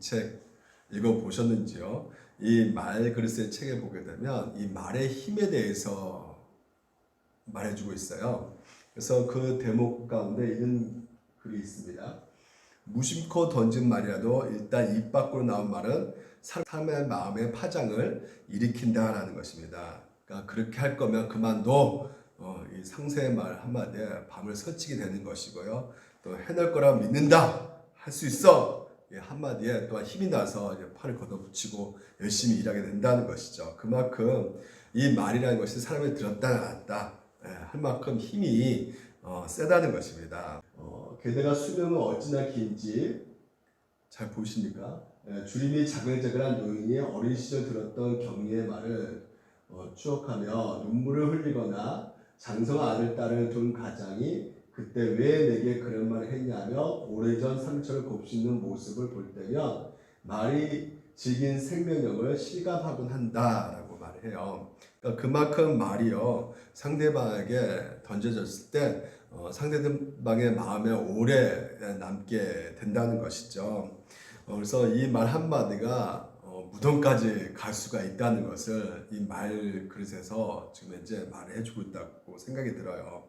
책 읽어보셨는지요? 이 말그릇의 책에 보게 되면 이 말의 힘에 대해서 말해주고 있어요. 그래서 그 대목 가운데 이런 글이 있습니다. 무심코 던진 말이라도 일단 입 밖으로 나온 말은 사람의 마음의 파장을 일으킨다라는 것입니다. 그러니까 그렇게 할 거면 그만둬. 이 상세의 말 한마디에 밤을 설치게 되는 것이고요. 또 해낼 거라고 믿는다. 할 수 있어. 한마디에 또한 힘이 나서 팔을 걷어붙이고 열심히 일하게 된다는 것이죠. 그만큼 이 말이라는 것이 사람을 들었다 놨다 할 만큼 힘이 세다는 것입니다. 게다가 수명은 어찌나 긴지 잘 보이십니까? 주림이 자글자글한 노인이 어린 시절 들었던 격려의 말을 추억하며 눈물을 흘리거나 장성한 아들, 딸을 둔 가장이 그때 왜 내게 그런 말을 했냐며 오래전 상처를 곱씹는 모습을 볼 때면 말이 즐긴 생명력을 실감하곤 한다라고 말해요. 그러니까 그만큼 말이요 상대방에게 던져졌을 때 상대방의 마음에 오래 남게 된다는 것이죠. 그래서 이 말 한마디가 무덤까지 갈 수가 있다는 것을 이 말 그릇에서 지금 이제 말을 해주고 있다고 생각이 들어요.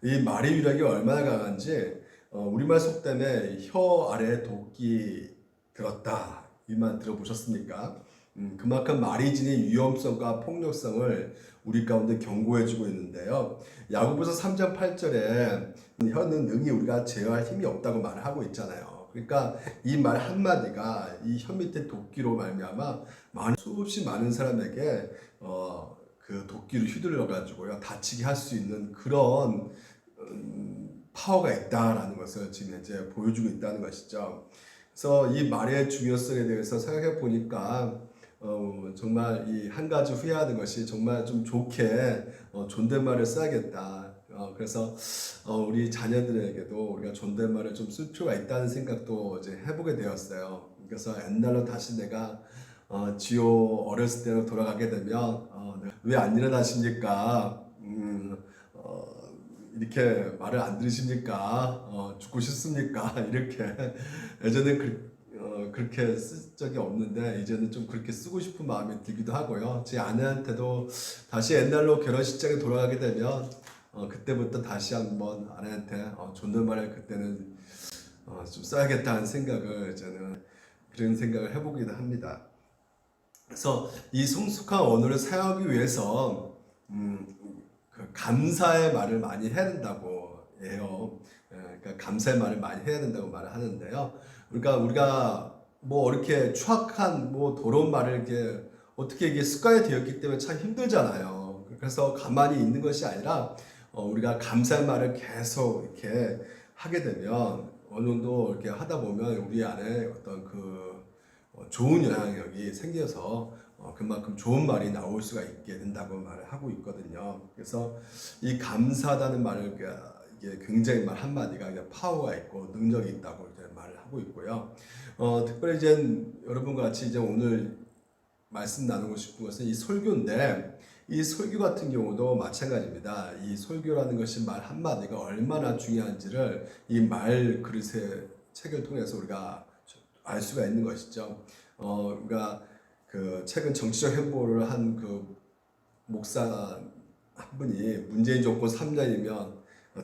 이 말의 위력이 얼마나 강한지 우리말 속담에 혀 아래 도끼 들었다 이 말 들어보셨습니까? 그만큼 말이 지닌 위험성과 폭력성을 우리 가운데 경고해주고 있는데요. 야고보서 3장 8절에 혀는 능히 우리가 제어할 힘이 없다고 말을 하고 있잖아요. 그러니까 이 말 한마디가 이 혀 밑에 도끼로 말미암아 수없이 많은 사람에게 그 도끼를 휘둘러 가지고요 다치게 할 수 있는 그런 파워가 있다라는 것을 지금 이제 보여주고 있다는 것이죠. 그래서 이 말의 중요성에 대해서 생각해 보니까 정말 이 한 가지 후회하는 것이 정말 좀 좋게 존댓말을 써야겠다. 그래서 우리 자녀들에게도 우리가 존댓말을 좀 쓸 필요가 있다는 생각도 이제 해보게 되었어요. 그래서 옛날로 다시 내가 지호 어렸을 때로 돌아가게 되면 왜 안 일어나십니까? 이렇게 말을 안 들으십니까? 죽고 싶습니까? 이렇게 예전에 그렇게 쓸 적이 없는데 이제는 좀 그렇게 쓰고 싶은 마음이 들기도 하고요. 제 아내한테도 다시 옛날로 결혼식장에 돌아가게 되면 그때부터 다시 한번 아내한테 존댓말을 그때는 좀 써야겠다는 생각을 저는 그런 생각을 해보기도 합니다. 그래서 이 성숙한 언어를 사용하기 위해서 그 감사의 말을 많이 해야 된다고 해요. 그러니까 감사의 말을 많이 해야 된다고 말을 하는데요. 그러니까 우리가 뭐 이렇게 추악한 뭐 더러운 말을 이렇게 어떻게 이게 습관이 되었기 때문에 참 힘들잖아요. 그래서 가만히 있는 것이 아니라 우리가 감사의 말을 계속 이렇게 하게 되면 어느 정도 이렇게 하다 보면 우리 안에 어떤 그 좋은 영향력이 생겨서 그만큼 좋은 말이 나올 수가 있게 된다고 말을 하고 있거든요. 그래서 이 감사하다는 말을 이게 굉장히 말 한마디가 파워가 있고 능력이 있다고 이제 말을 하고 있고요. 특별히 이제 여러분과 같이 이제 오늘 말씀 나누고 싶은 것은 이 설교인데 이 설교 같은 경우도 마찬가지입니다. 이 설교라는 것이 말 한마디가 얼마나 중요한지를 이 말 그릇의 책을 통해서 우리가 알 수가 있는 것이죠. 우리가 그 최근 정치적 행보를 한 그 목사 한 분이 문재인 정권 3년이면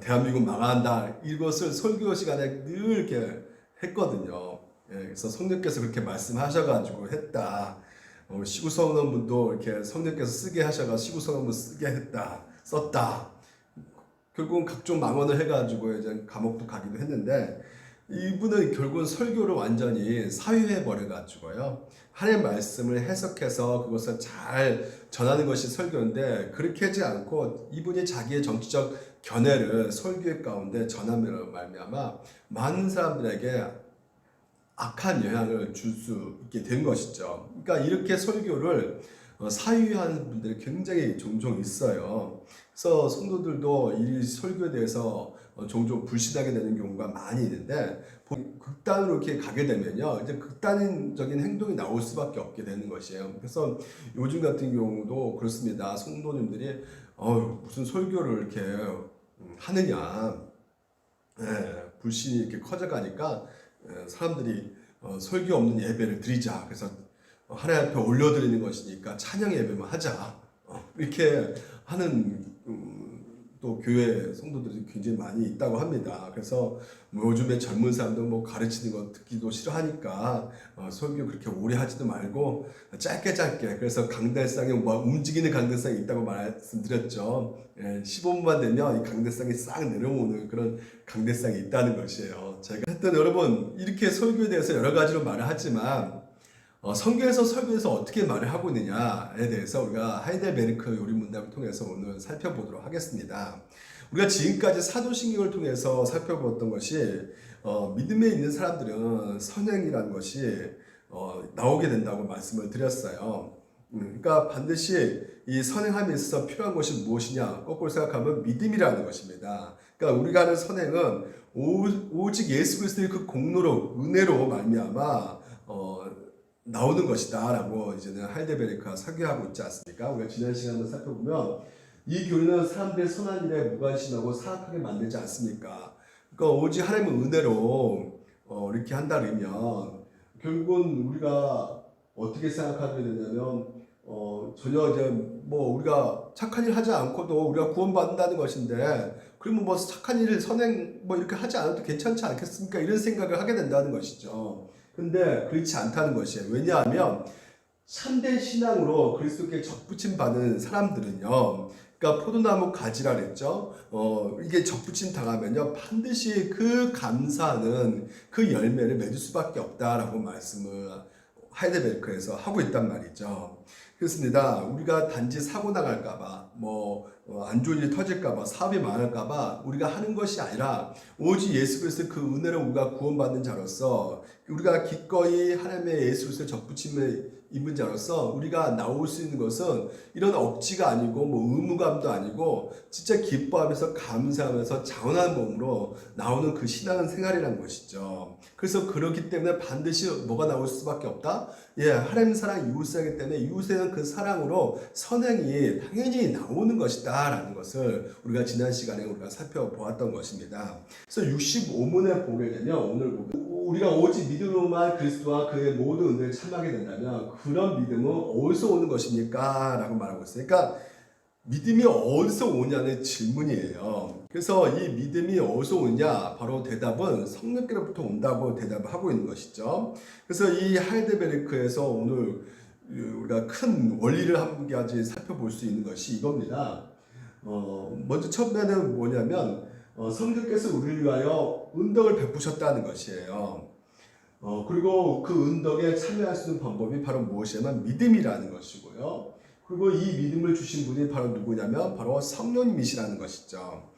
대한민국 망한다 이것을 설교 시간에 늘 이렇게 했거든요. 그래서 성령께서 그렇게 말씀하셔가지고 했다. 시구선언문도 이렇게 성령께서 쓰게 하셔가 시구선언문 쓰게 했다. 썼다. 결국은 각종 망언을 해가지고 이제 감옥도 가기도 했는데 이분은 결국은 설교를 완전히 사유해 버려가지고요. 하나님의 말씀을 해석해서 그것을 잘 전하는 것이 설교인데 그렇게 하지 않고 이분이 자기의 정치적 견해를 설교의 가운데 전함으로 말미암아 많은 사람들에게 악한 영향을 줄 수 있게 된 것이죠. 그러니까 이렇게 설교를 사유하는 분들이 굉장히 종종 있어요. 그래서 성도들도 이 설교에 대해서 종종 불신하게 되는 경우가 많이 있는데 극단으로 이렇게 가게 되면요, 이제 극단적인 행동이 나올 수밖에 없게 되는 것이에요. 그래서 요즘 같은 경우도 그렇습니다. 성도님들이 무슨 설교를 이렇게 하느냐, 불신이 이렇게 커져가니까 사람들이 설교 없는 예배를 드리자. 그래서 하나님 앞에 올려드리는 것이니까 찬양 예배만 하자. 이렇게 하는 또 교회 성도들이 굉장히 많이 있다고 합니다. 그래서 뭐 요즘에 젊은 사람들 뭐 가르치는 거 듣기도 싫어하니까 설교 그렇게 오래 하지도 말고 짧게 그래서 강대상에 뭐 움직이는 강대상이 있다고 말씀드렸죠. 15분만 되면 이 강대상이 싹 내려오는 그런 강대상이 있다는 것이에요. 제가 하여튼 여러분 이렇게 설교에 대해서 여러 가지로 말을 하지만 성경에서 설교에서 어떻게 말을 하고 있느냐에 대해서 우리가 하이델베르크 요리 문답을 통해서 오늘 살펴보도록 하겠습니다. 우리가 지금까지 사도신경을 통해서 살펴보았던 것이 믿음에 있는 사람들은 선행이라는 것이 나오게 된다고 말씀을 드렸어요. 그러니까 반드시 이 선행함에 있어서 필요한 것이 무엇이냐? 거꾸로 생각하면 믿음이라는 것입니다. 그러니까 우리가 하는 선행은 오직 예수 그리스도의 그 공로로 은혜로 말미암아 나오는 것이다 라고 이제는 하이델베르크가 설교하고 있지 않습니까? 우리가 지난 시간을 살펴보면 이 교리는 사람들의 선한 일에 무관심하고 사악하게 만들지 않습니까? 그러니까 오직 하나님의 은혜로 이렇게 한다 그러면 결국은 우리가 어떻게 생각하게 되냐면 전혀 이제 뭐 우리가 착한 일 하지 않고도 우리가 구원받는다는 것인데 그러면 뭐 착한 일 선행 뭐 이렇게 하지 않아도 괜찮지 않겠습니까? 이런 생각을 하게 된다는 것이죠. 근데 그렇지 않다는 것이에요. 왜냐하면 참된 신앙으로 그리스도께 접붙임 받은 사람들은요, 그러니까 포도나무 가지라 그랬죠. 이게 접붙임 당하면요, 반드시 그 감사하는 그 열매를 맺을 수밖에 없다라고 말씀을 하이델베르크에서 하고 있단 말이죠. 그렇습니다. 우리가 단지 사고 나갈까봐, 안 좋은 일이 터질까봐, 사업이 망할까봐 우리가 하는 것이 아니라 오직 예수 그리스도 그 은혜로 우리가 구원받는 자로서 우리가 기꺼이 하나님의 예수 그리스도 접붙임을 입은 자로서 우리가 나올 수 있는 것은 이런 억지가 아니고 의무감도 아니고 진짜 기뻐하면서 감사하면서 자원하는 몸으로 나오는 그 신앙은 생활이라는 것이죠. 그래서 그렇기 때문에 반드시 뭐가 나올 수밖에 없다? 하나님 사랑 이웃사랑이기 때문에 이웃에는 그 사랑으로 선행이 당연히 나오는 것이다 라는 것을 우리가 지난 시간에 우리가 살펴보았던 것입니다. 그래서 65문에 보게 되면 오늘 우리가 오직 믿음으로만 그리스도와 그의 모든 은혜를 참하게 된다면 그런 믿음은 어디서 오는 것입니까? 라고 말하고 있어요. 그러니까 믿음이 어디서 오냐는 질문이에요. 그래서 이 믿음이 어디서 오냐? 바로 대답은 성령께로부터 온다고 대답을 하고 있는 것이죠. 그래서 이 하이델베르크에서 오늘 우리가 큰 원리를 한 가지 살펴볼 수 있는 것이 이겁니다. 먼저 처음에는 뭐냐면 성령께서 우리를 위하여 은덕을 베푸셨다는 것이에요. 그리고 그 은덕에 참여할 수 있는 방법이 바로 무엇이냐면 믿음이라는 것이고요. 그리고 이 믿음을 주신 분이 바로 누구냐면 바로 성령님이시라는 것이죠.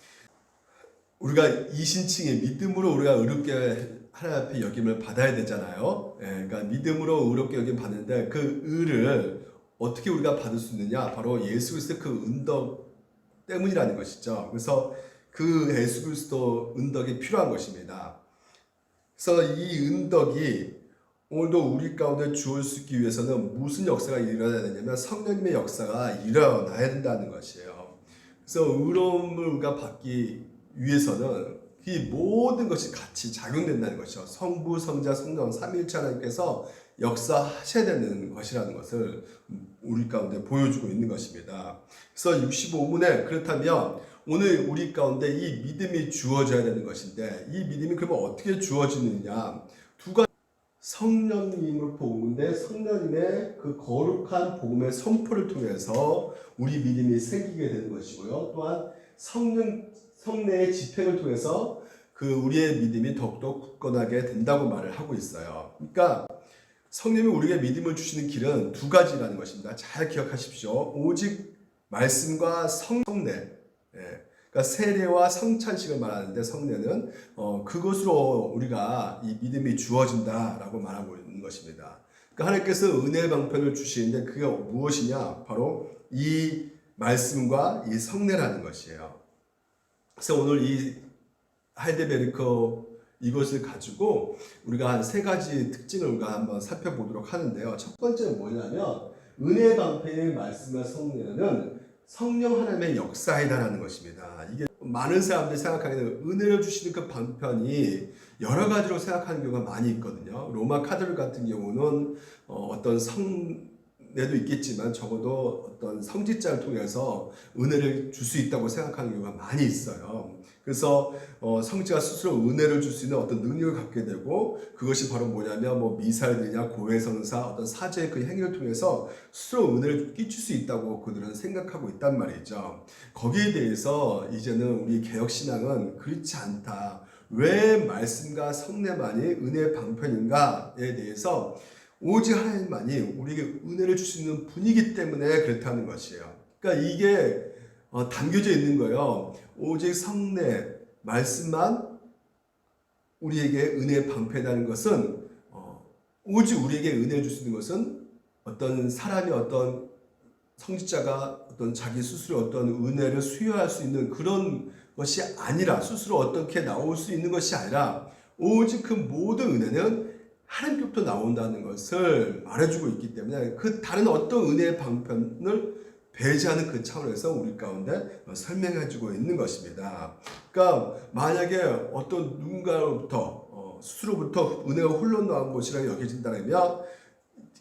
우리가 이신칭의 믿음으로 우리가 의롭게 하나님 앞에 여김을 받아야 되잖아요. 그러니까 믿음으로 의롭게 여김 받는데 그 의를 어떻게 우리가 받을 수 있느냐? 바로 예수 그리스도의 그 은덕 때문이라는 것이죠. 그래서 그 예수 그리스도 은덕이 필요한 것입니다. 그래서 이 은덕이 오늘도 우리 가운데 주어질 수 있기 위해서는 무슨 역사가 일어나야 되냐면 성령님의 역사가 일어나야 된다는 것이에요. 그래서 의로움을 우리가 받기 위해서는 이 모든 것이 같이 작용된다는 것이죠. 성부, 성자, 성령, 삼위일체 하나님께서 역사하셔야 되는 것이라는 것을 우리 가운데 보여주고 있는 것입니다. 그래서 65문에 그렇다면 오늘 우리 가운데 이 믿음이 주어져야 되는 것인데 이 믿음이 그러면 어떻게 주어지느냐? 두 가지. 성령님을 보는데 성령님의 그 거룩한 복음의 선포를 통해서 우리 믿음이 생기게 되는 것이고요. 또한 성례의 집행을 통해서 그 우리의 믿음이 더욱더 굳건하게 된다고 말을 하고 있어요. 그러니까 성령님이 우리에게 믿음을 주시는 길은 두 가지라는 것입니다. 잘 기억하십시오. 오직 말씀과 성례. 그러니까 세례와 성찬식을 말하는데 성례는 그것으로 우리가 이 믿음이 주어진다라고 말하고 있는 것입니다. 그러니까 하나님께서 은혜의 방편을 주시는데 그게 무엇이냐? 바로 이 말씀과 이 성례라는 것이에요. 그래서 오늘 이 하이델베르크 이것을 가지고 우리가 한 세 가지 특징을 우리가 한번 살펴보도록 하는데요. 첫 번째는 뭐냐면 은혜의 방편의 말씀과 성례는 성령 하나님의 역사이다라는 것입니다. 이게 많은 사람들이 생각하기에는 은혜를 주시는 그 방편이 여러 가지로 생각하는 경우가 많이 있거든요. 로마 카톨릭 같은 경우는 어떤 성례도 있겠지만 적어도 어떤 성직자를 통해서 은혜를 줄 수 있다고 생각하는 경우가 많이 있어요. 그래서 성직자가 스스로 은혜를 줄 수 있는 어떤 능력을 갖게 되고, 그것이 바로 뭐냐면 뭐 미사일이냐 고해성사 어떤 사제의 그 행위를 통해서 스스로 은혜를 끼칠 수 있다고 그들은 생각하고 있단 말이죠. 거기에 대해서 이제는 우리 개혁신앙은 그렇지 않다. 왜 말씀과 성례만이 은혜의 방편인가에 대해서 오직 하나님만이 우리에게 은혜를 줄 수 있는 분이기 때문에 그렇다는 것이에요. 그러니까 이게 담겨져 있는 거예요. 오직 성례, 말씀만 우리에게 은혜의 방편이라는 것은 오직 우리에게 은혜를 줄 수 있는 것은 어떤 사람이 어떤 성직자가 어떤 자기 스스로 어떤 은혜를 수여할 수 있는 그런 것이 아니라, 스스로 어떻게 나올 수 있는 것이 아니라 오직 그 모든 은혜는 하나님께부터 나온다는 것을 말해주고 있기 때문에 그 다른 어떤 은혜의 방편을 배제하는 그 차원에서 우리 가운데 설명해주고 있는 것입니다. 그러니까 만약에 어떤 누군가로부터 스스로부터 은혜가 흘러나온 것이라고 여겨진다면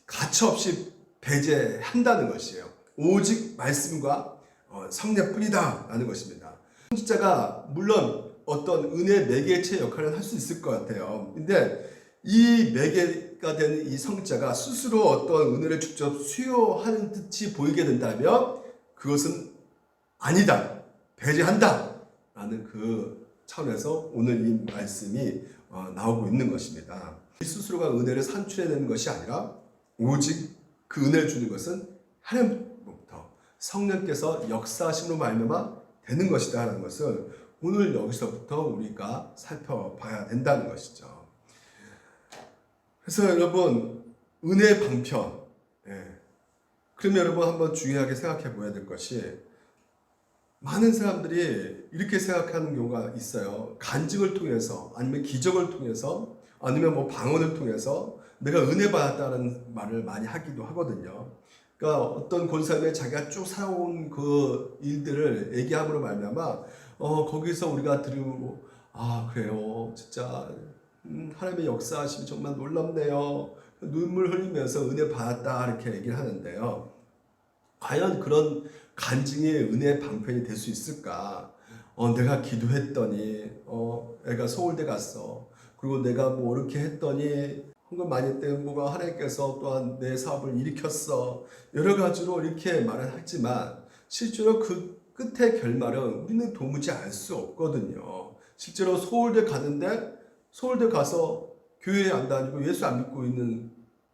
가차없이 배제한다는 것이에요. 오직 말씀과 성례뿐이다 라는 것입니다. 성직자가 물론 어떤 은혜 매개체 역할을 할 수 있을 것 같아요. 근데 이 매개가 된 이 성직자가 스스로 어떤 은혜를 직접 수요하는 듯이 보이게 된다면 그것은 아니다, 배제한다 라는 그 차원에서 오늘 이 말씀이 나오고 있는 것입니다. 스스로가 은혜를 산출해내는 것이 아니라 오직 그 은혜를 주는 것은 하나님부터 성령께서 역사하심으로 말미암아 되는 것이다 라는 것을 오늘 여기서부터 우리가 살펴봐야 된다는 것이죠. 그래서 여러분, 은혜의 방편, 그럼 여러분 한번 중요하게 생각해 보아야 될 것이, 많은 사람들이 이렇게 생각하는 경우가 있어요. 간증을 통해서, 아니면 기적을 통해서, 아니면 뭐 방언을 통해서 내가 은혜 받았다는 말을 많이 하기도 하거든요. 그러니까 어떤 권사님이 자기가 쭉 살아온 그 일들을 얘기함으로 말미암아 거기서 우리가 들으고, 아 그래요, 진짜 하나님의 역사하심이 정말 놀랍네요. 눈물 흘리면서 은혜 받았다 이렇게 얘기를 하는데요. 과연 그런 간증이 은혜의 방편이 될 수 있을까? 내가 기도했더니 애가 서울대 갔어. 그리고 내가 뭐 이렇게 했더니 헌금 많이 때문에 뭐가 하나님께서 또한 내 사업을 일으켰어. 여러 가지로 이렇게 말을 하지만 실제로 그 끝의 결말은 우리는 도무지 알 수 없거든요. 실제로 서울대 가는데 서울대 가서 교회에 안 다니고 예수 안 믿고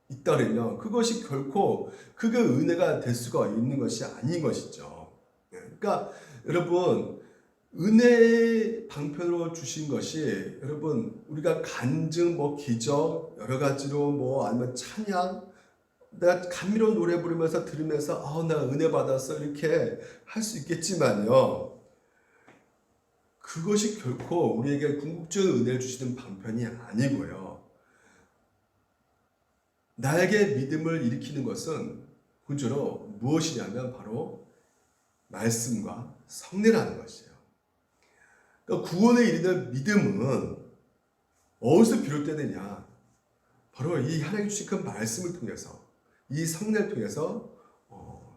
있다 그러면 그것이 결코 그게 은혜가 될 수가 있는 것이 아닌 것이죠. 그러니까 여러분, 은혜의 방편으로 주신 것이, 여러분 우리가 간증, 뭐 기적, 여러 가지로 뭐 아니면 찬양, 내가 감미로운 노래 부르면서 들으면서 나 은혜 받았어 이렇게 할 수 있겠지만요, 그것이 결코 우리에게 궁극적인 은혜를 주시는 방편이 아니고요. 나에게 믿음을 일으키는 것은 구조로 무엇이냐면 바로 말씀과 성례라는 것이에요. 그러니까 구원에 이르는 믿음은 어디서 비롯되느냐? 바로 이 하나님 주신 그 말씀을 통해서, 이 성례를 통해서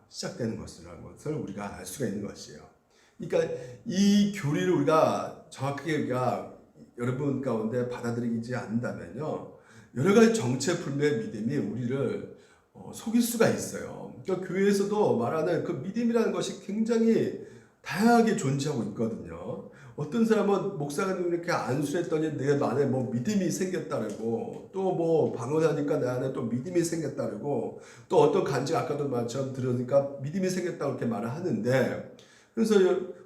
시작되는 것이라는 것을 우리가 알 수가 있는 것이에요. 그러니까 이 교리를 우리가 정확하게 우리가 여러분 가운데 받아들이지 않는다면요, 여러 가지 정체불명의 믿음이 우리를 속일 수가 있어요. 그러니까 교회에서도 말하는 그 믿음이라는 것이 굉장히 다양하게 존재하고 있거든요. 어떤 사람은 목사님 이렇게 안수했더니 내 안에 뭐 믿음이 생겼다고, 또 뭐 방언하니까 내 안에 또 믿음이 생겼다고, 또 어떤 간증 아까도 말처럼 들으니까 믿음이 생겼다고 이렇게 말을 하는데, 그래서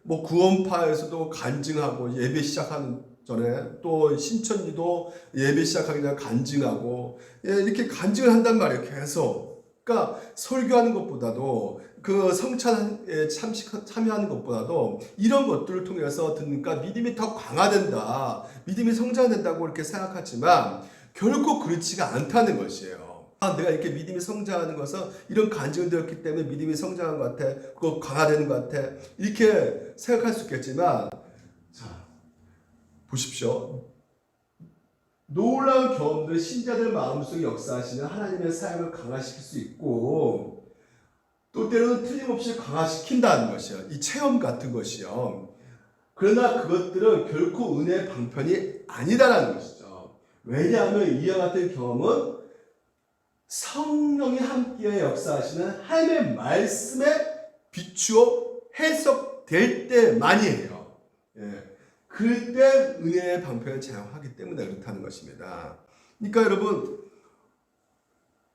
뭐 구원파에서도 간증하고 예배 시작하는 전에 또 신천지도 예배 시작하기 전에 간증하고 이렇게 간증을 한단 말이에요. 계속. 그러니까 설교하는 것보다도 그 성찬에 참여하는 것보다도 이런 것들을 통해서 듣니까 믿음이 더 강화된다, 믿음이 성장된다고 이렇게 생각하지만 결코 그렇지가 않다는 것이에요. 내가 이렇게 믿음이 성장하는 것은 이런 간증을 들었기 때문에 믿음이 성장하는 것 같아, 그거 강화되는 것 같아, 이렇게 생각할 수 있겠지만 보십시오. 놀라운 경험들, 신자들 마음속에 역사하시는 하나님의 사역을 강화시킬 수 있고 또 때로는 틀림없이 강화시킨다는 것이요. 이 체험 같은 것이요. 그러나 그것들은 결코 은혜의 방편이 아니다라는 것이죠. 왜냐하면 이와 같은 경험은 성령이 함께 역사하시는 하나님의 말씀에 비추어 해석될 때만이에요. 예. 그때 은혜의 방편을 제공하기 때문에 그렇다는 것입니다. 그러니까 여러분,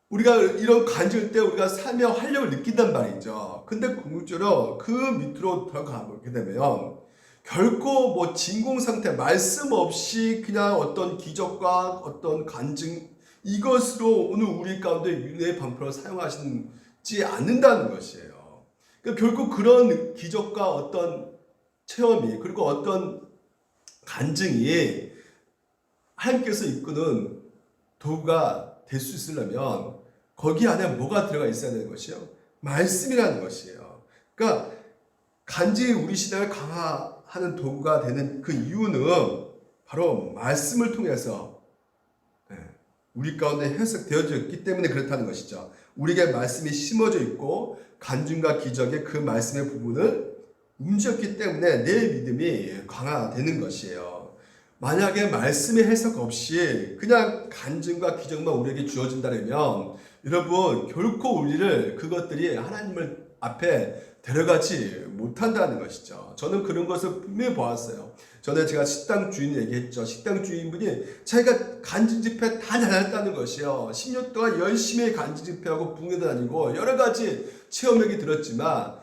우리가 이런 간증일 때 우리가 삶의 활력을 느낀단 말이죠. 근데 궁극적으로 그 밑으로 들어가 보게 되면 결코 뭐 진공 상태, 말씀 없이 그냥 어떤 기적과 어떤 간증 이것으로 오늘 우리 가운데 은혜의 방편을 사용하시지 않는다는 것이에요. 그러니까 결국 그런 기적과 어떤 체험이 그리고 어떤 간증이 하나님께서 이끄는 도구가 될 수 있으려면 거기 안에 뭐가 들어가 있어야 되는 것이요? 말씀이라는 것이에요. 그러니까 간증이 우리 신앙을 강화하는 도구가 되는 그 이유는 바로 말씀을 통해서 우리 가운데 해석되어져 있기 때문에 그렇다는 것이죠. 우리에게 말씀이 심어져 있고 간증과 기적의 그 말씀의 부분을 움직였기 때문에 내 믿음이 강화되는 것이에요. 만약에 말씀의 해석 없이 그냥 간증과 기적만 우리에게 주어진다면 여러분 결코 우리를 그것들이 하나님을 앞에 데려가지 못한다는 것이죠. 저는 그런 것을 분명히 보았어요. 전에 제가 식당 주인 얘기했죠. 식당 주인분이 자기가 간증 집회 다 다녔다는 것이요. 10년 동안 열심히 간증 집회하고 붕괴도 다니고 여러 가지 체험액이 들었지만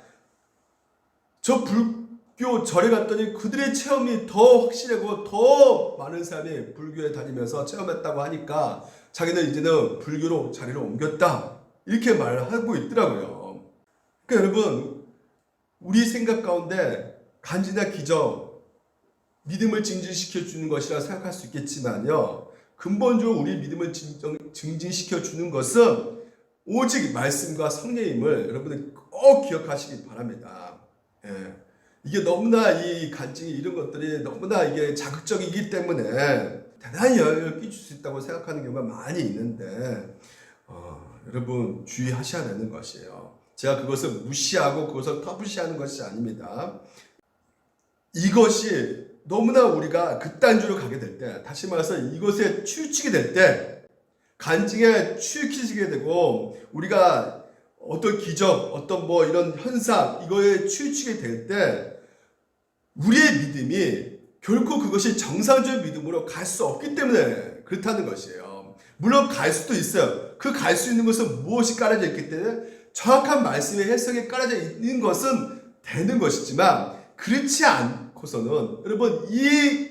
저 불교 절에 갔더니 그들의 체험이 더 확실하고 더 많은 사람이 불교에 다니면서 체험했다고 하니까 자기는 이제는 불교로 자리를 옮겼다. 이렇게 말을 하고 있더라고요. 그러니까 여러분 우리 생각 가운데 간증이나 기적 믿음을 증진시켜 주는 것이라 생각할 수 있겠지만요. 근본적으로 우리 믿음을 증진시켜 주는 것은 오직 말씀과 성령임을 여러분들 꼭 기억하시기 바랍니다. 예. 이게 너무나 이 간증이 이런 것들이 너무나 이게 자극적이기 때문에 대단히 영향을 끼칠 수 있다고 생각하는 경우가 많이 있는데 여러분 주의하셔야 되는 것이에요. 제가 그것을 무시하고 그것을 터부시하는 것이 아닙니다. 이것이 너무나 우리가 극단주로 가게 될 때, 다시 말해서 이것에 치우치게 될 때, 간증에 치우치게 되고 우리가 어떤 기적, 어떤 뭐 이런 현상 이거에 치우치게 될 때 우리의 믿음이 결코 그것이 정상적인 믿음으로 갈 수 없기 때문에 그렇다는 것이에요. 물론 갈 수도 있어요. 그 갈 수 있는 것은 무엇이 깔아져 있기 때문에 정확한 말씀의 해석이 깔아져 있는 것은 되는 것이지만 그렇지 않고서는 여러분 이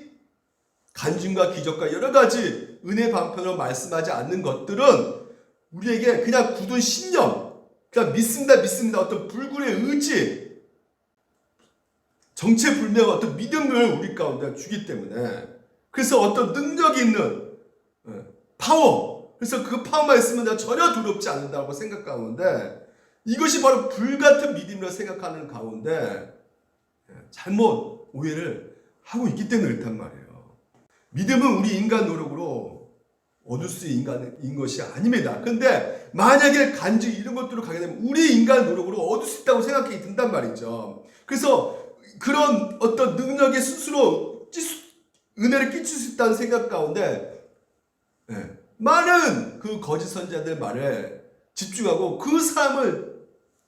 간증과 기적과 여러 가지 은혜 방편으로 말씀하지 않는 것들은 우리에게 그냥 굳은 신념, 그냥 믿습니다 어떤 불굴의 의지, 정체불명한 어떤 믿음을 우리 가운데 주기 때문에 그래서 어떤 능력이 있는 파워, 그래서 그 파워만 있으면 내가 전혀 두렵지 않는다고 생각하는데 이것이 바로 불같은 믿음이라고 생각하는 가운데 잘못 오해를 하고 있기 때문에 그렇단 말이에요. 믿음은 우리 인간 노력으로 얻을 수 있는 것이 아닙니다. 근데 만약에 간증 이런 것들을 가게 되면 우리 인간 노력으로 얻을 수 있다고 생각이 든단 말이죠. 그래서 그런 어떤 능력에 스스로 은혜를 끼칠 수 있다는 생각 가운데 많은 그 거짓 선지자들 말에 집중하고 그 사람을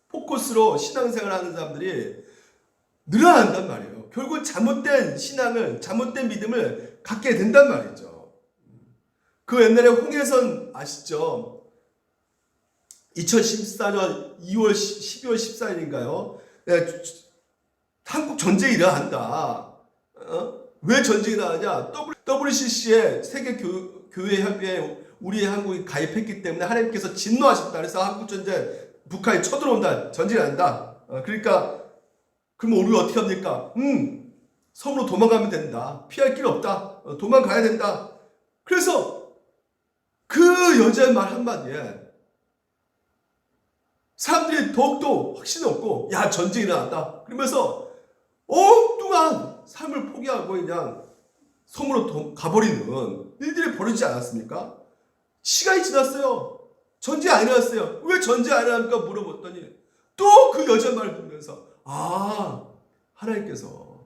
포커스로 신앙생활을 하는 사람들이 늘어난단 말이에요. 결국 잘못된 신앙을, 잘못된 믿음을 갖게 된단 말이죠. 그 옛날에 홍해선 아시죠? 2014년 12월 14일인가요? 한국 전쟁이 일어난다. 왜 전쟁이 일어나냐? WCC의 세계교회협의회에 우리 한국이 가입했기 때문에 하나님께서 진노하셨다. 그래서 한국전쟁, 북한이 쳐들어온다. 전쟁이 난다. 그러니까 그럼 우리가 어떻게 합니까? 섬으로 도망가면 된다. 피할 길 없다. 도망가야 된다. 그래서 그 여자의 말 한마디에 사람들이 더욱더 확신이 없고 야 전쟁이 일어난다. 그러면서 엉뚱한 삶을 포기하고 그냥 섬으로 가버리는 일들이 벌어지지 않았습니까? 시간이 지났어요. 전쟁이 안 일어났어요. 왜 전쟁이 안 일어납니까? 물어봤더니 또 그 여자 말을 듣면서 하나님께서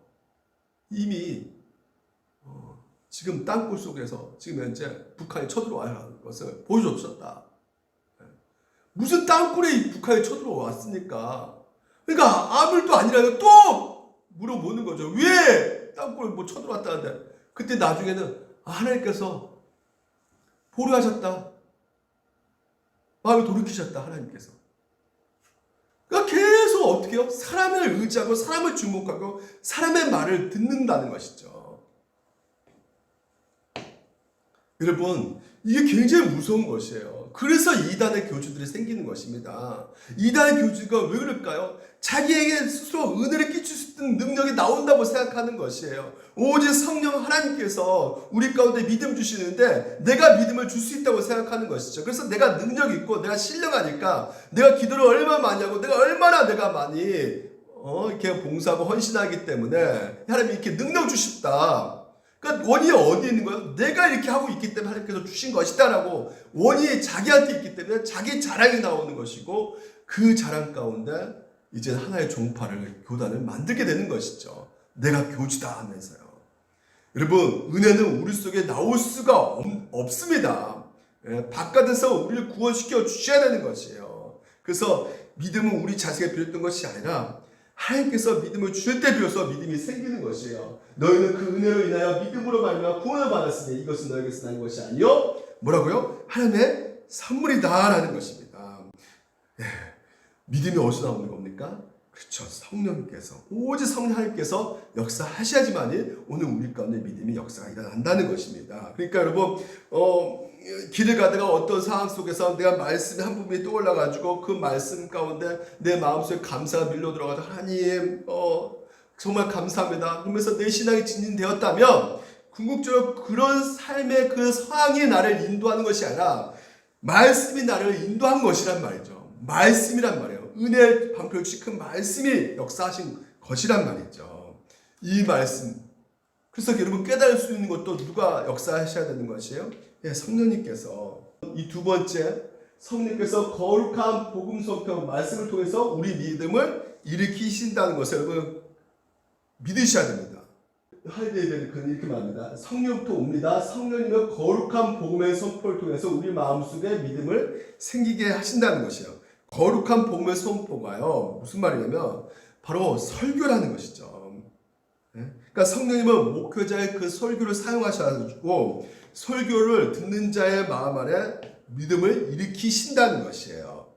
이미 지금 땅굴 속에서 지금 현재 북한이 쳐들어와야 것을 보여줬었다. 무슨 땅굴에 북한이 쳐들어왔습니까? 그러니까 아무 일도 아니라면 또 물어보는 거죠. 왜 땅굴에 뭐 쳐들어왔다는데? 그때 나중에는 하나님께서 보류하셨다. 마음을 돌이키셨다. 하나님께서. 그러니까 계속 어떻게 해요? 사람을 의지하고 사람을 주목하고 사람의 말을 듣는다는 것이죠. 여러분, 이게 굉장히 무서운 것이에요. 그래서 이단의 교주들이 생기는 것입니다. 이단의 교주가 왜 그럴까요? 자기에게 스스로 은혜를 끼칠 수 있는 능력이 나온다고 생각하는 것이에요. 오직 성령 하나님께서 우리 가운데 믿음 주시는데 내가 믿음을 줄 수 있다고 생각하는 것이죠. 그래서 내가 능력 있고 내가 신령하니까 내가 기도를 얼마나 많이 하고 내가 많이 이렇게 봉사하고 헌신하기 때문에 하나님이 이렇게 능력 주십다. 그러니까 원인이 어디 있는 거예요? 내가 이렇게 하고 있기 때문에 하나님께서 주신 것이다라고 원인이 자기한테 있기 때문에 자기 자랑이 나오는 것이고 그 자랑 가운데 이제 하나의 교단을 만들게 되는 것이죠. 내가 교주다 하면서요. 여러분, 은혜는 우리 속에 나올 수가 없습니다. 바깥에서 우리를 구원시켜 주셔야 되는 것이에요. 그래서 믿음은 우리 자식에 비롯된 것이 아니라 하나님께서 믿음을 주실 때 비로소 믿음이 생기는 것이에요. 너희는 그 은혜로 인하여 믿음으로 말미암아 구원을 받았으니 이것은 너에게서 난 것이 아니요 뭐라고요? 하나님의 선물이다라는 것입니다. 믿음이 어디서 나오는 겁니까? 그렇죠. 성령님께서 오직 성령 하나님께서 역사하셔야지만이 오늘 우리 가운데 믿음이 역사가 일어난다는 것입니다. 그러니까 여러분 길을 가다가 어떤 상황 속에서 내가 말씀이 한 부분이 떠올라가지고 그 말씀 가운데 내 마음속에 감사가 밀려들어가지고 하나님 정말 감사합니다. 그러면서 내 신앙이 진진되었다면 궁극적으로 그런 삶의 그 상황이 나를 인도하는 것이 아니라 말씀이 나를 인도한 것이란 말이죠. 말씀이란 말이에요. 은혜의 방편을 주신 그 말씀이 역사하신 것이란 말이죠. 이 말씀. 그래서 여러분 깨달을 수 있는 것도 누가 역사하셔야 되는 것이에요? 성령님께서. 이 두 번째, 성령님께서 거룩한 복음 선포 말씀을 통해서 우리 믿음을 일으키신다는 것을 여러분 믿으셔야 됩니다. 하이데이베르 그는 이렇게 말합니다. 성령부터 옵니다. 성령님은 거룩한 복음의 선포를 통해서 우리 마음속에 믿음을 생기게 하신다는 것이에요. 거룩한 복음의 선포가요. 무슨 말이냐면 바로 설교라는 것이죠. 그러니까 성령님은 목회자의 그 설교를 사용하셔가지고 설교를 듣는 자의 마음 안에 믿음을 일으키신다는 것이에요.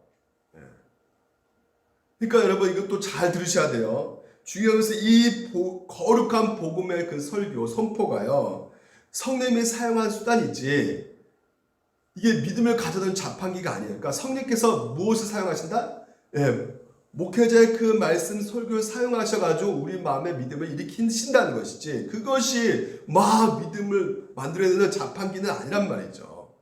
그러니까 여러분 이것도 잘 들으셔야 돼요. 중요한 것은 이 거룩한 복음의 그 설교, 선포가요. 성령님이 사용한 수단이지 이게 믿음을 가져다는 자판기가 아니에요. 그러니까 성령께서 무엇을 사용하신다? 목회자의 그 말씀 설교를 사용하셔가지고 우리 마음의 믿음을 일으키신다는 것이지 그것이 막 믿음을 만들어내는 자판기는 아니란 말이죠.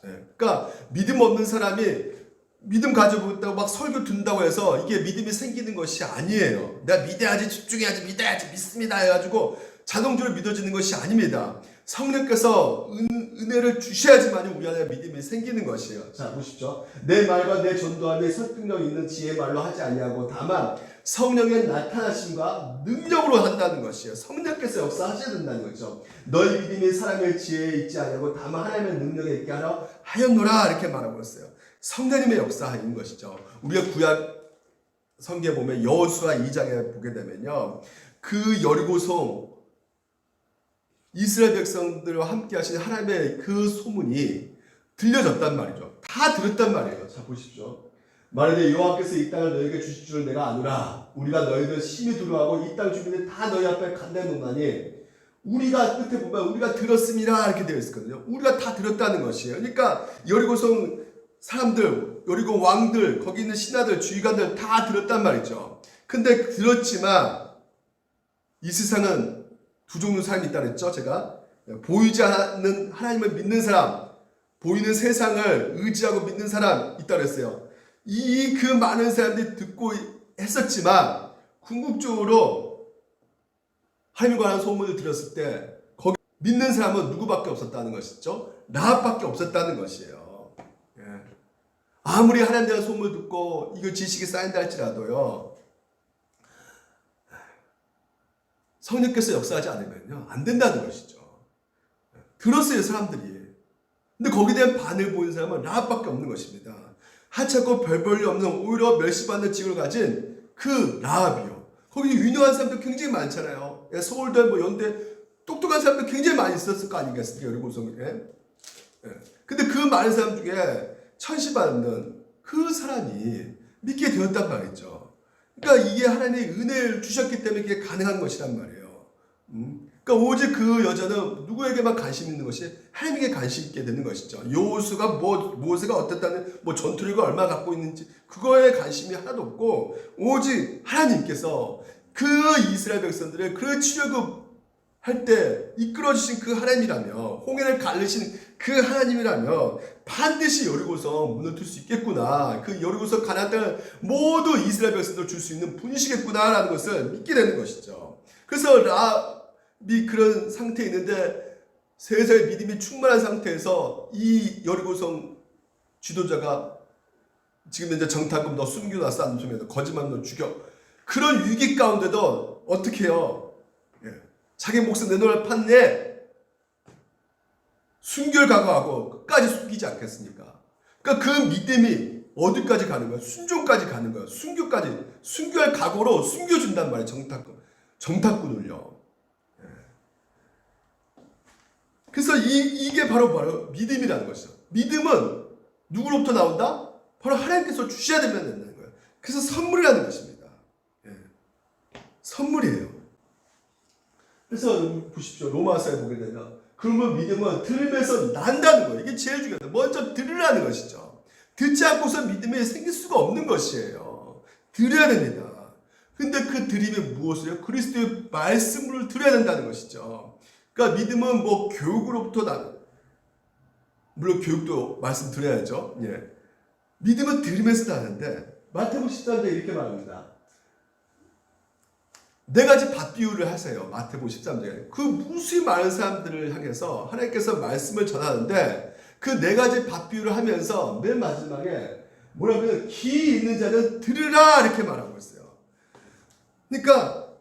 그러니까 믿음 없는 사람이 믿음 가지고 있다고 막 설교 듣는다고 해서 이게 믿음이 생기는 것이 아니에요. 내가 믿어야지, 집중해야지, 믿어야지, 믿습니다 해가지고 자동적으로 믿어지는 것이 아닙니다. 성령께서 은혜를 주셔야지만 우리 안에 믿음이 생기는 것이에요. 자 보십시오. 내 말과 내 전도함이 설득력 있는 지혜의 말로 하지 아니하고 다만 성령의 나타나심과 능력으로 한다는 것이에요. 성령께서 역사하셔야 된다는 거죠. 너희 믿음이 사람의 지혜에 있지 아니하고 다만 하나님의 능력에 있게 하였노라 이렇게 말하고 있어요. 성령님의 역사인 것이죠. 우리가 구약 성경에 보면 여호수아 2장에 보게 되면요. 그 여리고성 이스라엘 백성들과 함께 하신 하나님의 그 소문이 들려졌단 말이죠. 다 들었단 말이에요. 자 보십시오. 말하되 여호와께서 이 땅을 너희에게 주실 줄을 내가 아노라. 우리가 너희들 심히 두려워하고 이 땅 주민들 다 너희 앞에 간대노나니 우리가 끝에 보면 우리가 들었습니다 이렇게 되어 있거든요. 우리가 다 들었다는 것이에요. 그러니까 여리고성 사람들, 여리고 왕들, 거기 있는 신하들, 주의관들 다 들었단 말이죠. 근데 들었지만 이 세상은 두 종류 사람이 있다 그랬죠. 제가 보이지 않는 하나님을 믿는 사람, 보이는 세상을 의지하고 믿는 사람 있다 그랬어요. 그 많은 사람들이 듣고 했었지만 궁극적으로 하나님과 관한 소문을 들었을 때 거기 믿는 사람은 누구밖에 없었다는 것이죠? 라합밖에 없었다는 것이에요. 예. 아무리 하나님에 대한 소문을 듣고 이거 지식이 쌓인다 할지라도요, 성령께서 역사하지 않으면요 안 된다는 것이죠. 들었어요, 사람들이. 근데 거기에 대한 반응을 보이는 사람은 라합밖에 없는 것입니다. 하찮고 별 볼일 없는 오히려 멸시받는 직을 가진 그 라합이요. 거기 유능한 사람들 굉장히 많잖아요. 서울대 뭐 연대 똑똑한 사람들 굉장히 많이 있었을 거 아니겠습니까? 여러분 근데 그 많은 사람 중에 천시받는 그 사람이 믿게 되었단 말이죠. 그러니까 이게 하나님의 은혜를 주셨기 때문에 이게 가능한 것이란 말이에요. 그러니까 오직 그 여자는 누구에게만 관심 있는 것이 하나님에게 관심 있게 되는 것이죠. 여호수가 모세가 어땠다는 전투력을 얼마 갖고 있는지 그거에 관심이 하나도 없고 오직 하나님께서 그 이스라엘 백성들의 그 출애굽 할 때 이끌어주신 그 하나님이라며 홍해를 가르신 그 하나님이라며 반드시 여리고성 문을 틀 수 있겠구나. 그 여리고성 가나안 땅을 모두 이스라엘 백성들 줄 수 있는 분이시겠구나라는 것을 믿게 되는 것이죠. 그래서 라합이 그런 상태에 있는데 세상의 믿음이 충만한 상태에서 이 여리고성 지도자가 지금 이제 정탐꾼 너 숨겨놨어 안 숨겨놨어 거짓말 너 죽여 그런 위기 가운데도 어떻게 해요? 자기 목숨 내놓을 판에 순교를 각오하고 끝까지 숨기지 않겠습니까? 그러니까 그 믿음이 어디까지 가는 거야? 순종까지 가는 거야. 순교할 각오로 숨겨준단 말이에요. 정탐꾼을요. 그래서 이게 바로 믿음이라는 것이죠. 믿음은 누구로부터 나온다? 바로 하나님께서 주셔야 된다는 거예요. 그래서 선물이라는 것입니다. 선물이에요. 그래서 보십시오. 로마서에 보게 되면 그러면 믿음은 들으면서 난다는 거예요. 이게 제일 중요해요. 먼저 들으라는 것이죠. 듣지 않고서 믿음이 생길 수가 없는 것이에요. 들어야 됩니다. 근데 그 들음이 무엇이에요? 그리스도의 말씀을 들어야 된다는 것이죠. 그러니까 믿음은 교육으로부터 물론 교육도 말씀 드려야죠. 믿음은 들으면서 나는데 마태복음 13장에 이렇게 말합니다. 네 가지 밭 비유를 하세요. 마태복음 13장에. 그 무수히 많은 사람들을 향해서 하나님께서 말씀을 전하는데 그 네 가지 밭 비유를 하면서 맨 마지막에 뭐라고요? 귀 있는 자는 들으라 이렇게 말하고 있어요. 그러니까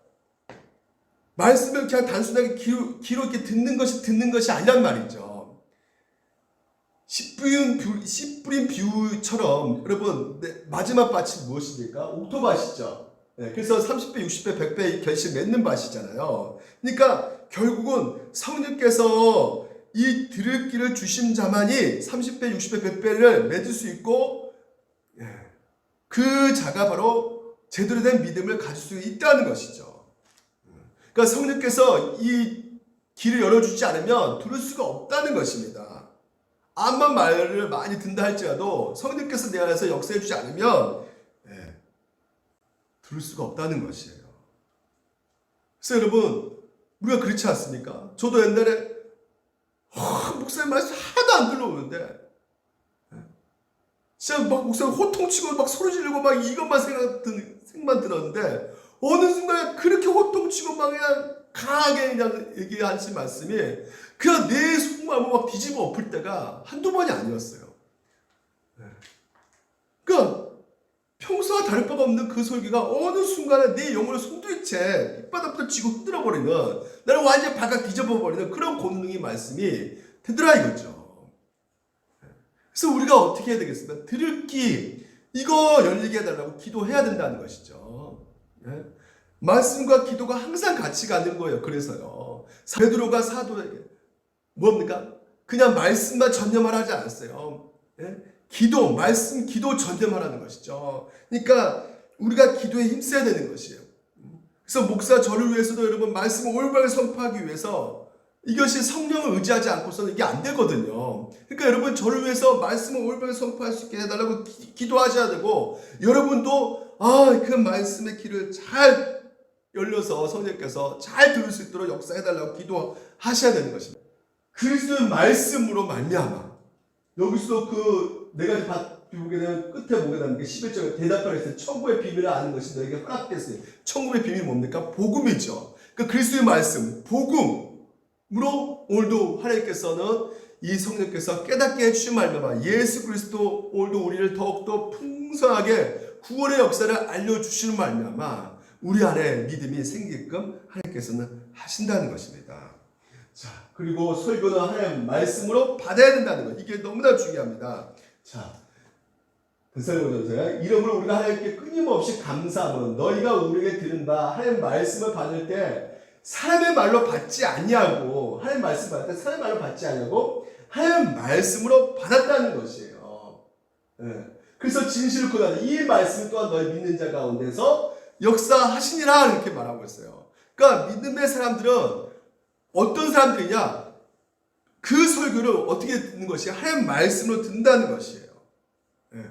말씀을 그냥 단순하게 귀로 이렇게 듣는 것이 아니란 말이죠. 씨 뿌린 비유처럼 여러분 마지막 밭이 무엇입니까? 옥토밭이죠. 그래서 30배, 60배, 100배 결실 맺는 밭이잖아요. 그러니까 결국은 성령께서 이 들을 길을 주신 자만이 30배, 60배, 100배를 맺을 수 있고 그 자가 바로 제대로 된 믿음을 가질 수 있다는 것이죠. 그러니까 성령께서 이 길을 열어주지 않으면 들을 수가 없다는 것입니다. 암만 말을 많이 듣는다 할지라도 성령께서 내 안에서 역사해 주지 않으면 들을 수가 없다는 것이에요. 그래서 여러분 우리가 그렇지 않습니까? 저도 옛날에 목사님 말씀 하나도 안 들려오는데 진짜 막 목사님 호통치고 막 소리 지르고 막 이것만 생각만 들었는데 어느 순간에 그렇게 호통치고 막 그냥 강하게 그냥 얘기하신 말씀이 그냥 내 속마음을 막 뒤집어 엎을 때가 한두 번이 아니었어요. 그러니까 평소와 다를 바가 없는 그 설교가 어느 순간에 내 영혼을 손도이채 밑바닥부터 쥐고 흔들어버리는 나를 완전히 발칵 뒤집어버리는 그런 권능의 말씀이 되더라 이거죠. 그래서 우리가 어떻게 해야 되겠습니까? 들을 귀 이거 열리게 해달라고 기도해야 된다는 것이죠. 말씀과 기도가 항상 같이 가는 거예요. 그래서요. 베드로가 사도에게 뭡니까? 그냥 말씀만 전념하라 하지 않았어요. 기도, 말씀, 기도 전념하라는 것이죠. 그러니까 우리가 기도에 힘써야 되는 것이에요. 그래서 목사 저를 위해서도 여러분 말씀을 올바르게 선포하기 위해서 이것이 성령을 의지하지 않고서는 이게 안 되거든요. 그러니까 여러분 저를 위해서 말씀을 올바르게 선포할 수 있게 해달라고 기도하셔야 되고 여러분도 그 말씀의 길을 잘 열려서 성령께서 잘 들을 수 있도록 역사해달라고 기도하셔야 되는 것입니다. 그리스도의 말씀으로 말미암아 여기서 그 네 가지 밭 보게 되면 끝에 보게 되는 게 11절에 대답하라 했어요. 천국의 비밀을 아는 것이 너에게 허락됐어요. 천국의 비밀이 뭡니까? 복음이죠. 그러니까 그리스도의 말씀, 복음으로 오늘도 하나님께서는 이 성령께서 깨닫게 해주신 말씀과 예수 그리스도 오늘도 우리를 더욱더 풍성하게 구원의 역사를 알려주시는 말미암아 우리 안에 믿음이 생기게끔 하나님께서는 하신다는 것입니다. 자, 그리고 설교는 하나님 말씀으로 받아야 된다는 것, 이게 너무나 중요합니다. 자, 데살로니가전서에 이러므로 우리가 하나님께 끊임없이 감사함은 너희가 우리에게 들은 바 하나님 말씀을 받을 때 사람의 말로 받지 아니하고, 하나님 말씀 받을 때 사람의 말로 받지 아니하고 하나님 말씀으로 받았다는 것이에요. 네. 그래서 진실을 고하는 이 말씀 또한 너희 믿는 자 가운데서 역사하시니라 이렇게 말하고 있어요. 그러니까 믿음의 사람들은 어떤 사람들이냐? 그 설교를 어떻게 듣는 것이 하나님 말씀으로 듣는다는 것이에요. 네.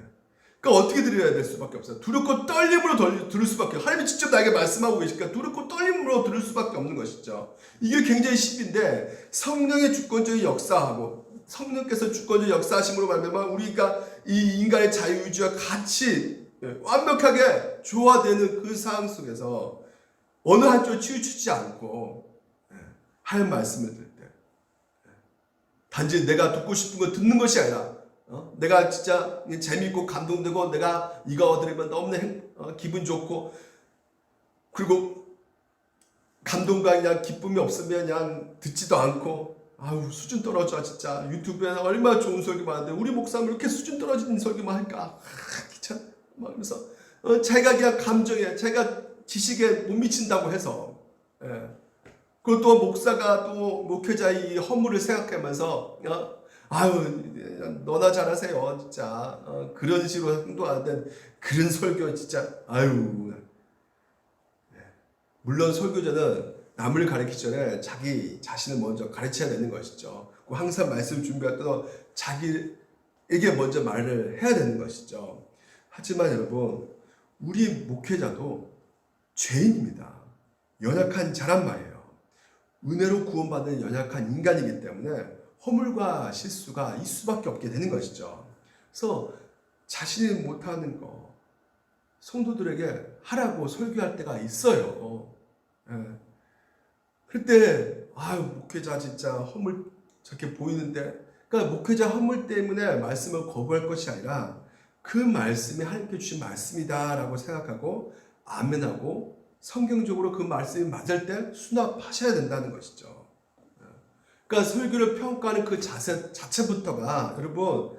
그러니까 어떻게 들어야 될 수밖에 없어요. 두렵고 떨림으로 들을 수밖에 없어요. 하나님이 직접 나에게 말씀하고 계시니까 두렵고 떨림으로 들을 수밖에 없는 것이죠. 이게 굉장히 쉽인데 성령의 주권적인 역사하고 성령께서 주권적인 역사하심으로 말미암아 우리가 이 인간의 자유의지와 같이 완벽하게 조화되는 그 상황 속에서 어느 한쪽을 치우치지 않고 하나님 말씀을 들을 때 단지 내가 듣고 싶은 거 듣는 것이 아니라 내가 진짜 재미있고 감동되고 내가 이거 들으면 너무 기분 좋고 그리고 감동과 그냥 기쁨이 없으면 그냥 듣지도 않고 아유 수준 떨어져 진짜 유튜브에 얼마나 좋은 설교 많은데 우리 목사님 이렇게 수준 떨어진 설교만 할까 귀찮아 막 이러면서 자기가 그냥 감정에 자기가 지식에 못 미친다고 해서 그리고 또 목사가 또 목회자의 이 허물을 생각하면서 아유 너나 잘하세요 진짜 그런 식으로 행동하는 그런 설교 진짜 아유 물론 설교자는 남을 가르치기 전에 자기 자신을 먼저 가르쳐야 되는 것이죠. 항상 말씀 준비할 때도 자기에게 먼저 말을 해야 되는 것이죠. 하지만 여러분 우리 목회자도 죄인입니다. 연약한 자란 말이에요. 은혜로 구원받은 연약한 인간이기 때문에 허물과 실수가 있을 수밖에 없게 되는 것이죠. 그래서 자신이 못하는 거 성도들에게 하라고 설교할 때가 있어요. 그때 아유 목회자 진짜 허물 저렇게 보이는데 그러니까 목회자 허물 때문에 말씀을 거부할 것이 아니라 그 말씀이 하나님께 주신 말씀이다라고 생각하고 아멘하고 성경적으로 그 말씀이 맞을 때 수납하셔야 된다는 것이죠. 그러니까 설교를 평가하는 그 자체부터가 여러분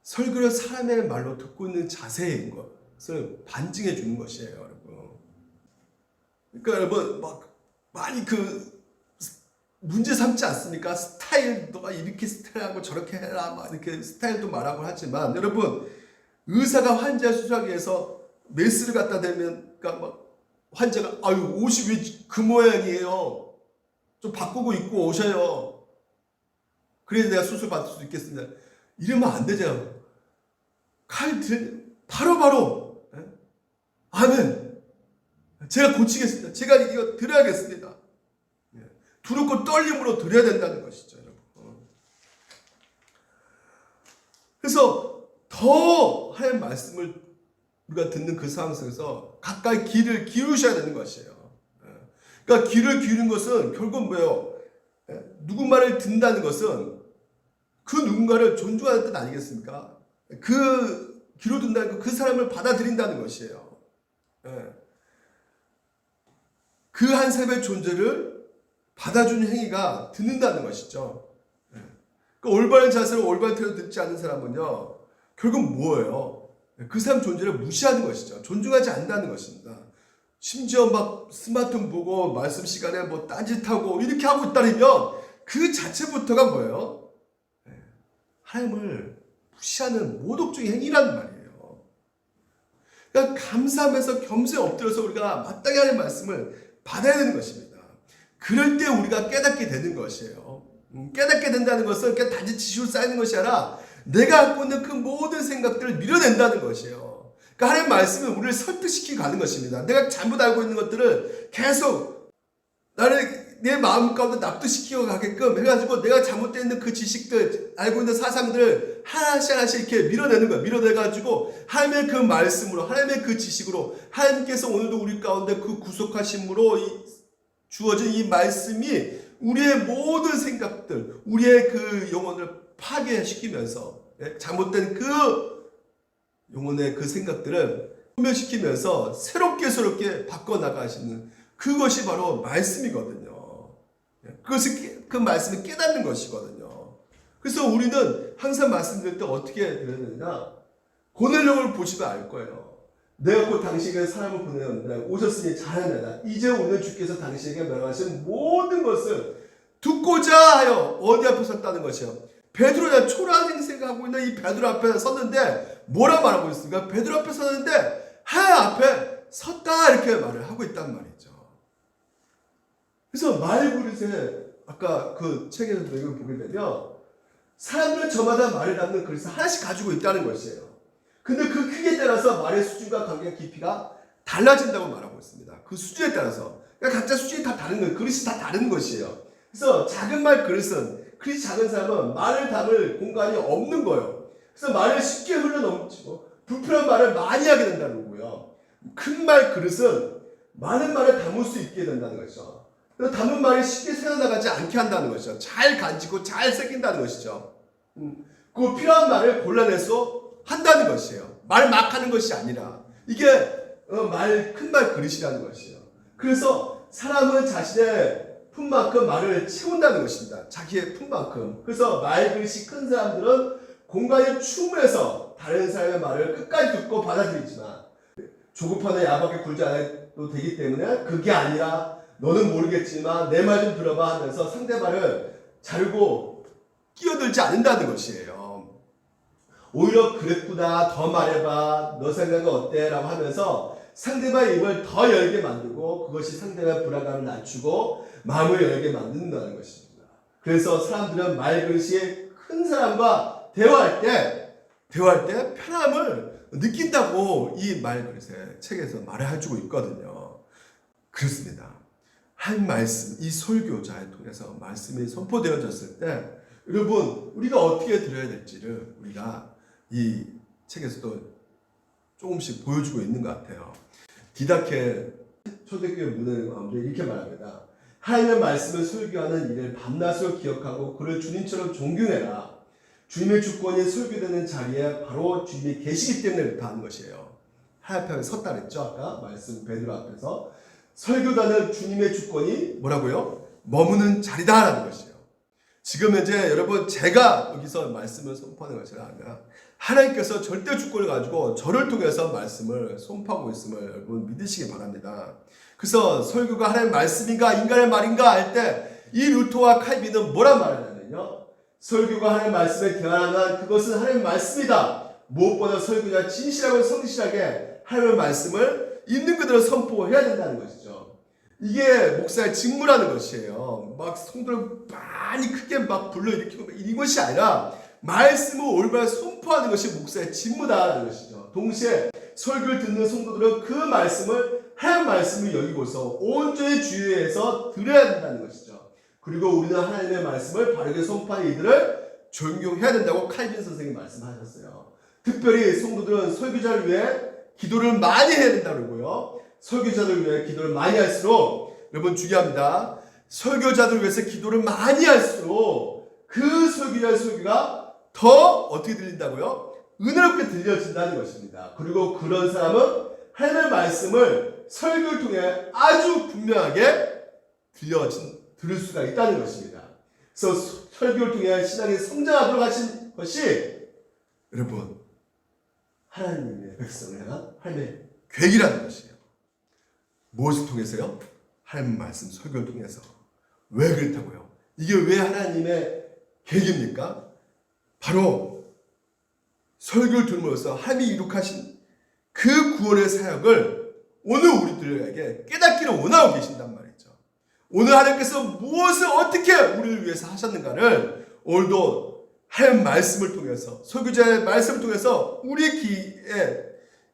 설교를 사람의 말로 듣고 있는 자세인 것을 반증해 주는 것이에요, 여러분. 그러니까 여러분 막 많이 문제 삼지 않습니까? 스타일 너가 이렇게 스타일하고 저렇게 해라 막 이렇게 스타일도 말하고 하지만 여러분 의사가 환자 수술하기 위해서 메스를 갖다 대면 그러니까 막 환자가 아유 옷이 왜 그 모양이에요? 좀 바꾸고 입고 오셔요. 그래야 내가 수술 받을 수 있겠습니다. 이러면 안 되잖아요. 바로 아멘. 제가 고치겠습니다. 제가 이거 드려야겠습니다. 두렵고 떨림으로 드려야 된다는 것이죠, 여러분. 그래서 더 하나님 말씀을 우리가 듣는 그 상황 속에서 가까이 귀를 기울이셔야 되는 것이에요. 그러니까 귀를 기울이는 것은 결국 뭐예요? 누구 말을 듣는다는 것은 그 누군가를 존중하는 뜻 아니겠습니까? 그 귀로 듣는다는 그 사람을 받아들인다는 것이에요. 그 한 사람의 존재를 받아주는 행위가 듣는다는 것이죠. 그 올바른 자세로 올바른 태도로 듣지 않는 사람은요, 결국 뭐예요? 그 사람 존재를 무시하는 것이죠. 존중하지 않는다는 것입니다. 심지어 막 스마트폰 보고 말씀 시간에 뭐 딴짓하고 이렇게 하고 있다면 그 자체부터가 뭐예요? 하나님을 무시하는 모독적인 행위라는 말이에요. 그러니까 감사하면서 겸손히 엎드려서 우리가 마땅히 하는 말씀을 받아야 되는 것입니다. 그럴 때 우리가 깨닫게 되는 것이에요. 깨닫게 된다는 것은 그냥 단지 지식으로 쌓이는 것이 아니라 내가 갖고 있는 그 모든 생각들을 밀어낸다는 것이에요. 그러니까 하나님 말씀은 우리를 설득시키고 가는 것입니다. 내가 잘못 알고 있는 것들을 계속 내 마음 가운데 납득시키고 가게끔 해가지고 내가 잘못되어 있는 그 지식들, 알고 있는 사상들을 하나씩 이렇게 밀어내는 거예요. 밀어내가지고 하나님의 그 말씀으로, 하나님의 그 지식으로, 하나님께서 오늘도 우리 가운데 그 구속하심으로 주어진 이 말씀이 우리의 모든 생각들, 우리의 그 영혼을 파괴시키면서 잘못된 그 영혼의 그 생각들을 소멸시키면서 새롭게 바꿔나가시는 그것이 바로 말씀이거든요. 그 말씀을 깨닫는 것이거든요. 그래서 우리는 항상 말씀드릴 때 어떻게 들었느냐, 고넬령을 보시면 알 거예요. 내가 곧 당신에게 사람을 보내었는데 오셨으니 잘하느라 이제 오늘 주께서 당신에게 명하신 모든 것을 듣고자 하여 어디 앞에 섰다는 것이요. 베드로가 초라한 행세하고 있는 이 베드로 앞에 섰는데 뭐라 말하고 있습니까? 베드로 앞에 섰는데 하나님 앞에 섰다 이렇게 말을 하고 있단 말이죠. 그래서 말그릇에 아까 그 책에서 이걸 보게 되면 사람들은 저마다 말을 담는 그릇을 하나씩 가지고 있다는 것이에요. 근데 그 크기에 따라서 말의 수준과 관계의 깊이가 달라진다고 말하고 있습니다. 그 수준에 따라서. 그러니까 각자 수준이 다 다른 거예요. 그릇이 다 다른 것이에요. 그래서 작은 말 그릇은, 그릇이 작은 사람은 말을 담을 공간이 없는 거예요. 그래서 말을 쉽게 흘러넘치고 불필요한 말을 많이 하게 된다는 거고요. 큰 말 그릇은 많은 말을 담을 수 있게 된다는 것이죠. 그래서 담은 말이 쉽게 새어나가지 않게 한다는 것이죠. 잘 간직고 잘 새긴다는 것이죠. 그 필요한 말을 골라내서 한다는 것이에요. 말 막 하는 것이 아니라 이게 큰 말 그릇이라는 것이에요. 그래서 사람은 자신의 품만큼 말을 채운다는 것입니다. 자기의 품만큼. 그래서 말 그릇이 큰 사람들은 공간이 충분해서 다른 사람의 말을 끝까지 듣고 받아들이지만 조급하게 야박하게 굴지 않아도 되기 때문에 그게 아니라 너는 모르겠지만 내 말 좀 들어봐 하면서 상대방을 자르고 끼어들지 않는다는 것이에요. 오히려 그랬구나, 더 말해봐, 너 생각은 어때? 라고 하면서 상대방의 입을 더 열게 만들고 그것이 상대방의 불안감을 낮추고 마음을 열게 만든다는 것입니다. 그래서 사람들은 말그릇이 큰 사람과 대화할 때 편함을 느낀다고 이 말그릇의 책에서 말을 해주고 있거든요. 그렇습니다. 한 말씀, 이 설교자를 통해서 말씀이 선포되어졌을 때 여러분 우리가 어떻게 들어야 될지를 우리가 이 책에서도 조금씩 보여주고 있는 것 같아요. 디다케 초대교회 문헌 가운데 이렇게 말합니다. 하나님의 말씀을 설교하는 일을 밤낮으로 기억하고 그를 주님처럼 존경해라. 주님의 주권이 설교되는 자리에 바로 주님이 계시기 때문에 그렇다 하는 것이에요. 하나님 앞에 섰다 그랬죠. 아까 말씀 베드로 앞에서 설교단은 주님의 주권이 뭐라고요? 머무는 자리다라는 것이에요. 지금 이제 여러분 제가 여기서 말씀을 선포하는 것이 아니라 하나님께서 절대 주권을 가지고 저를 통해서 말씀을 선포하고 있음을 여러분 믿으시기 바랍니다. 그래서 설교가 하나님의 말씀인가 인간의 말인가 할 때 이 루터와 칼빈은 뭐란 말을 하냐면요. 설교가 하나님의 말씀에 대하는 그것은 하나님의 말씀이다. 무엇보다 설교자 진실하고 성실하게 하나님의 말씀을 있는 그대로 선포해야 된다는 것이죠. 이게 목사의 직무라는 것이에요. 막 성도를 많이 크게 막 불러일으키고 이것이 아니라 말씀을 올바로 선포하는 것이 목사의 직무다라는 것이죠. 동시에 설교를 듣는 성도들은 그 말씀을 하나님의 말씀을 여기고서 온전히 주의해서 들어야 된다는 것이죠. 그리고 우리는 하나님의 말씀을 바르게 선포하는 이들을 존경해야 된다고 칼빈 선생님이 말씀하셨어요. 특별히 성도들은 설교자를 위해 기도를 많이 해야 된다고요. 설교자들 위해 기도를 많이 할수록 여러분 중요합니다. 설교자들 위해서 기도를 많이 할수록 그 설교자의 설교가 더 어떻게 들린다고요? 은혜롭게 들려진다는 것입니다. 그리고 그런 사람은 하나님의 말씀을 설교를 통해 아주 분명하게 들을 수가 있다는 것입니다. 그래서 설교를 통해 신앙이 성장하도록 하신 것이 여러분 하나님의 백성을 향한 하나님의 계획이라는 것이에요. 무엇을 통해서요? 하나님의 말씀 설교를 통해서. 왜 그렇다고요? 이게 왜 하나님의 계획입니까? 바로 설교를 들음으로써 하나님이 이룩하신 그 구원의 사역을 오늘 우리들에게 깨닫기를 원하고 계신단 말이죠. 오늘 하나님께서 무엇을 어떻게 우리를 위해서 하셨는가를 오늘도 하나님의 말씀을 통해서 설교자의 말씀을 통해서 우리 귀에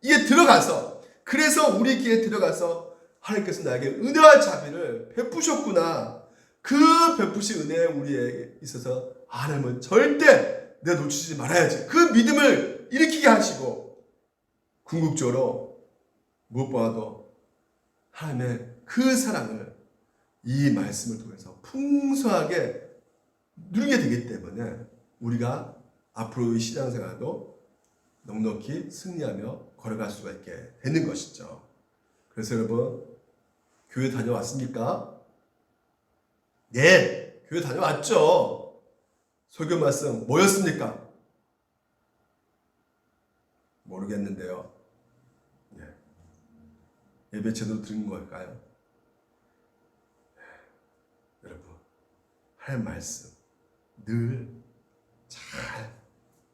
이게 들어가서 그래서 우리 귀에 들어가서 하나님께서 나에게 은혜와 자비를 베푸셨구나. 그 베푸신 은혜에 우리에게 있어서 하나님은 절대 내가 놓치지 말아야지. 그 믿음을 일으키게 하시고 궁극적으로 무엇보다도 하나님의 그 사랑을 이 말씀을 통해서 풍성하게 누리게 되기 때문에 우리가 앞으로의 신앙생활도 넉넉히 승리하며 걸어갈 수가 있게 되는 것이죠. 그래서 여러분, 교회 다녀왔습니까? 네, 교회 다녀왔죠. 설교 말씀 뭐였습니까? 모르겠는데요. 네. 예배 제대로 들은 걸까요? 여러분, 할 말씀 늘 잘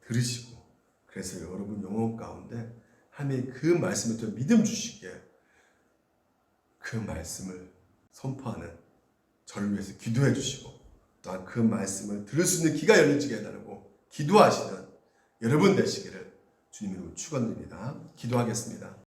들으시고, 그래서 여러분 영혼 가운데 하나님이 그 말씀을 또 믿음 주시기에 그 말씀을 선포하는 저를 위해서 기도해 주시고, 또한 그 말씀을 들을 수 있는 귀가 열리지게 해달라고 기도하시는 여러분 되시기를 주님으로 축원드립니다. 기도하겠습니다.